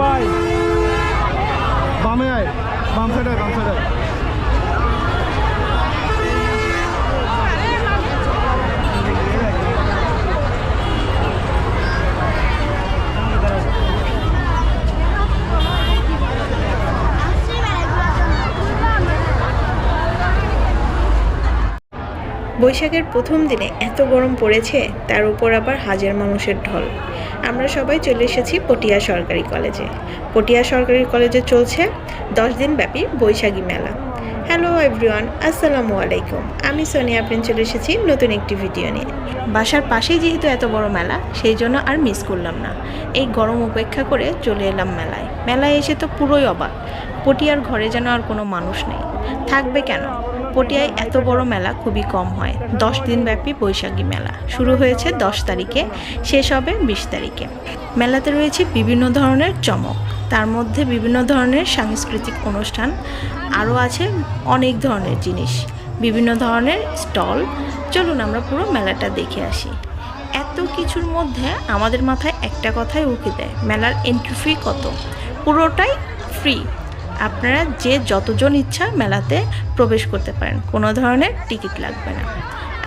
ভাই বামে আয়, বাম সাইডে বাম সাইডে। বৈশাখের প্রথম দিনে এত গরম পড়েছে, তার উপর আবার হাজার মানুষের ঢল। আমরা সবাই চলে এসেছি পটিয়া সরকারি কলেজে। পটিয়া সরকারি কলেজে চলছে 10 দিন ব্যাপী বৈশাখী মেলা। হ্যালো এভরিওয়ান, আসসালামু আলাইকুম। আমি সোনিয়া প্রিন্স চলে এসেছি নতুন একটি ভিডিও নিয়ে। বাসার পাশেই যেহেতু এত বড় মেলা, সেই জন্য আর মিস করলাম না। এই গরম উপেক্ষা করে চলে এলাম মেলায়। মেলায় এসে তো পুরোই অবাক। পটিয়ার ঘরে যেন আর কোনো মানুষ নেই। থাকবে কেন? পটিয়ায় এত বড় মেলা খুবই কম হয়। 10 দিন ব্যাপী বৈশাখী মেলা শুরু হয়েছে 10 তারিখে, শেষ হবে 20 তারিখে। মেলাতে রয়েছে বিভিন্ন ধরনের চমক, তার মধ্যে বিভিন্ন ধরনের সাংস্কৃতিক অনুষ্ঠান, আরও আছে অনেক ধরনের জিনিস, বিভিন্ন ধরনের স্টল। চলুন আমরা পুরো মেলাটা দেখে আসি। এত কিছুর মধ্যে আমাদের মাথায় একটা কথাই উঠে দেয়, মেলার এন্ট্রি ফি কত? পুরোটাই ফ্রি। আপনারা যে যতজন ইচ্ছা মেলাতে প্রবেশ করতে পারেন, কোনো ধরনের টিকিট লাগবে না।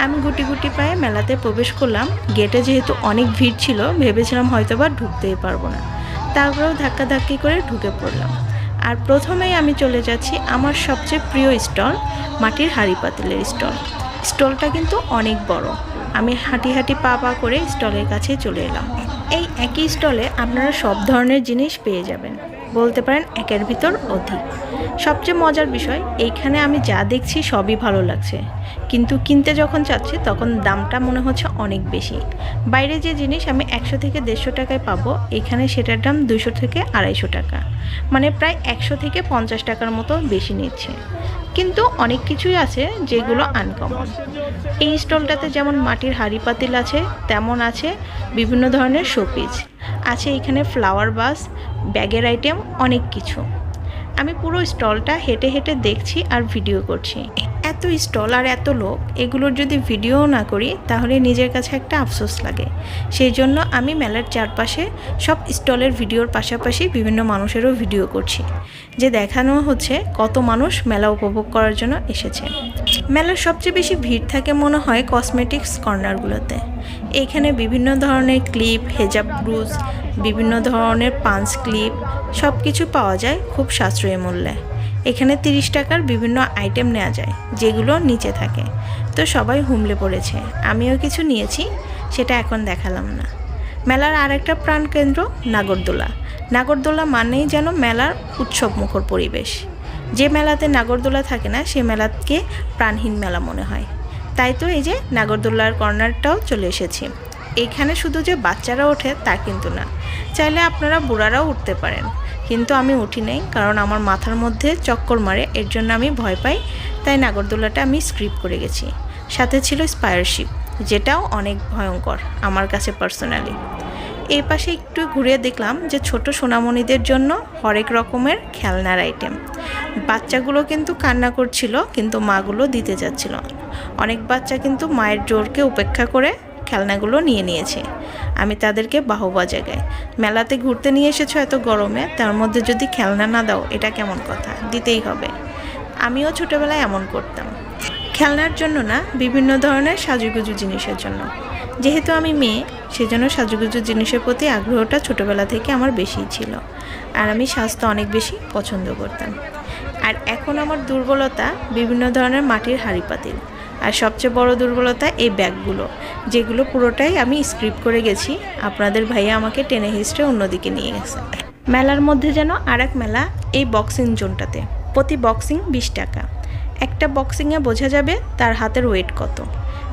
আমি গুটি গুটি পায়ে মেলাতে প্রবেশ করলাম। গেটে যেহেতু অনেক ভিড় ছিল, ভেবেছিলাম হয়তোবা ঢুকতেই পারবো না, তারপরেও ধাক্কাধাক্কি করে ঢুকে পড়লাম। আর প্রথমেই আমি চলে যাচ্ছি আমার সবচেয়ে প্রিয় স্টল, মাটির হাঁড়ি পাতিলের স্টল। স্টলটা কিন্তু অনেক বড়। আমি হাঁটি হাঁটি পা পা করে স্টলের কাছে চলে এলাম। এই একই স্টলে আপনারা সব ধরনের জিনিস পেয়ে যাবেন, বলতে পারেন একের ভিতর অধিক। সবচেয়ে মজার বিষয়, এইখানে আমি যা দেখছি সবই ভালো লাগছে, কিন্তু কিনতে যখন চাচ্ছি তখন দামটা মনে হচ্ছে অনেক বেশি। বাইরে যে জিনিস আমি 100 থেকে 150 টাকায় পাবো, এখানে সেটার দাম 200 থেকে 250 টাকা, মানে প্রায় 100 থেকে 50 টাকার মতো বেশি নিচ্ছে। কিন্তু অনেক কিছুই আছে যেগুলো আনকমন। এই স্টলটাতে যেমন মাটির হাঁড়ি পাতিল আছে, তেমন আছে বিভিন্ন ধরনের শোপিস, আছে এখানে ফ্লাওয়ার বাস, ব্যাগের আইটেম, অনেক কিছু। আমি পুরো স্টলটা হেঁটে হেঁটে দেখছি আর ভিডিও করছি। এত স্টল আর এত লোক, এগুলোর যদি ভিডিও না করি তাহলে নিজের কাছে একটা আফসোস লাগে। সেই জন্য আমি মেলার চারপাশে সব স্টলের ভিডিওর পাশাপাশি বিভিন্ন মানুষেরও ভিডিও করছি, যে দেখানো হচ্ছে কত মানুষ মেলা উপভোগ করার জন্য এসেছে। মেলার সবচেয়ে বেশি ভিড় থাকে মনে হয় কসমেটিক্স কর্নারগুলোতে। এইখানে বিভিন্ন ধরনের ক্লিপ, হেজাব ব্রুজ, বিভিন্ন ধরনের পাঞ্চ ক্লিপ, সব কিছু পাওয়া যায় খুব সাশ্রয়ী মূল্যে। এখানে 30 টাকার বিভিন্ন আইটেম নেওয়া যায়, যেগুলো নিচে থাকে। তো সবাই হুমলে পড়েছে, আমিও কিছু নিয়েছি, সেটা এখন দেখালাম না। মেলার আরেকটা প্রাণকেন্দ্র নাগরদোলা। নাগরদোলা মানেই যেন মেলার উৎসব মুখর পরিবেশ। যে মেলাতে নাগরদোলা থাকে না, সে মেলাকে প্রাণহীন মেলা মনে হয়। তাই তো এই যে নাগরদোলার কর্নারটাও চলে এসেছি। এইখানে শুধু যে বাচ্চারা ওঠে তা কিন্তু না, চাইলে আপনারা বুড়ারাও উঠতে পারেন, কিন্তু আমি উঠি নাই, কারণ আমার মাথার মধ্যে চক্কর মারে, এর জন্য আমি ভয় পাই। তাই নাগরদোলাটা আমি স্কিপ করে গেছি। সাথে ছিল স্পায়ারশিপ, যেটাও অনেক ভয়ঙ্কর আমার কাছে পার্সোনালি। এই পাশে একটু ঘুরে দেখলাম যে ছোট সোনামণিদের জন্য হরেক রকমের খেলনার আইটেম। বাচ্চাগুলো কিন্তু কান্না করছিল, কিন্তু মাগুলো দিতে যাচ্ছিল। অনেক বাচ্চা কিন্তু মায়ের জোরকে উপেক্ষা করে খেলনাগুলো নিয়ে নিয়েছে। আমি তাদেরকে বাহবা জায়গায়, মেলাতে ঘুরতে নিয়ে এসেছো এত গরমে, তার মধ্যে যদি খেলনা না দাও, এটা কেমন কথা? দিতেই হবে। আমিও ছোটোবেলায় এমন করতাম, খেলনার জন্য না, বিভিন্ন ধরনের সাজুগুজু জিনিসের জন্য। যেহেতু আমি মেয়ে, সেজন্য সাজুগুজু জিনিসের প্রতি আগ্রহটা ছোটোবেলা থেকে আমার বেশিই ছিল, আর আমি স্বাস্থ্য অনেক বেশি পছন্দ করতাম। আর এখন আমার দুর্বলতা বিভিন্ন ধরনের মাটির হাঁড়ি পাতিল, আর সবচেয়ে বড় দুর্বলতা এই ব্যাগগুলো, যেগুলো পুরোটাই আমি স্কিপ করে গেছি। আপনাদের ভাইয়া আমাকে টেনে হিস্ট্রে অন্যদিকে নিয়ে গেছে। মেলার মধ্যে যেন আরেক মেলা এই বক্সিং জোনটাতে। প্রতি বক্সিং 20 টাকা। একটা বক্সিংয়ে বোঝা যাবে তার হাতের ওয়েট কত।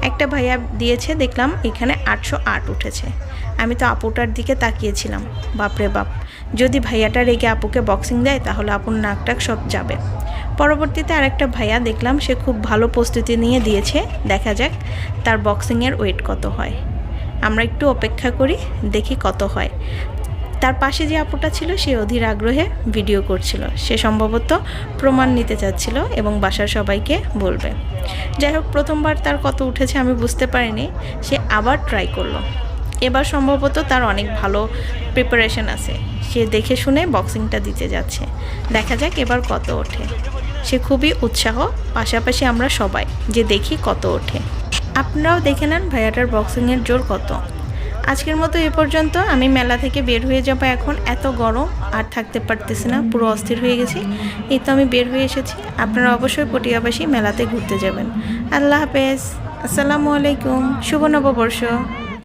একটা ভাইয়া দিয়েছে, দেখলাম এখানে 808 উঠেছে। আমি তো আপুটার দিকে তাকিয়েছিলাম, বাপরে বাপ, যদি ভাইয়াটা রেগে আপুকে বক্সিং দেয় তাহলে আপুর নাকটাক সব যাবে। পরবর্তীতে আরেকটা ভাইয়া দেখলাম, সে খুব ভালো প্রস্তুতি নিয়ে দিয়েছে, দেখা যাক তার বক্সিংয়ের ওয়েট কত হয়। আমরা একটু অপেক্ষা করি, দেখি কত হয়। তার পাশে যে আপুটা ছিল সে অধীর আগ্রহে ভিডিও করছিল, সে সম্ভবত প্রমাণ নিতে চাচ্ছিল এবং বাসার সবাইকে বলবে। যাই হোক, প্রথমবার তার কত উঠেছে আমি বুঝতে পারিনি, সে আবার ট্রাই করলো। এবার সম্ভবত তার অনেক ভালো প্রিপারেশন আছে, সে দেখে শুনে বক্সিংটা দিতে যাচ্ছে, দেখা যাক এবার কত ওঠে। সে খুবই উৎসাহ, পাশাপাশি আমরা সবাই যে দেখি কত ওঠে। আপনারাও দেখে নেন ভাইয়াটার বক্সিংয়ের জোর কত। আজকের মতো এ পর্যন্ত। আমি মেলা থেকে বের হয়ে যাবো এখন, এত গরম আর থাকতে পারতেছি না, পুরো অস্থির হয়ে গেছি। এই তো আমি বের হয়ে এসেছি, আপনারা অবশ্যই পটিয়াবাসী মেলাতে ঘুরতে যাবেন। আল্লাহ হাফেজ, আসসালামু আলাইকুম, শুভ নববর্ষ।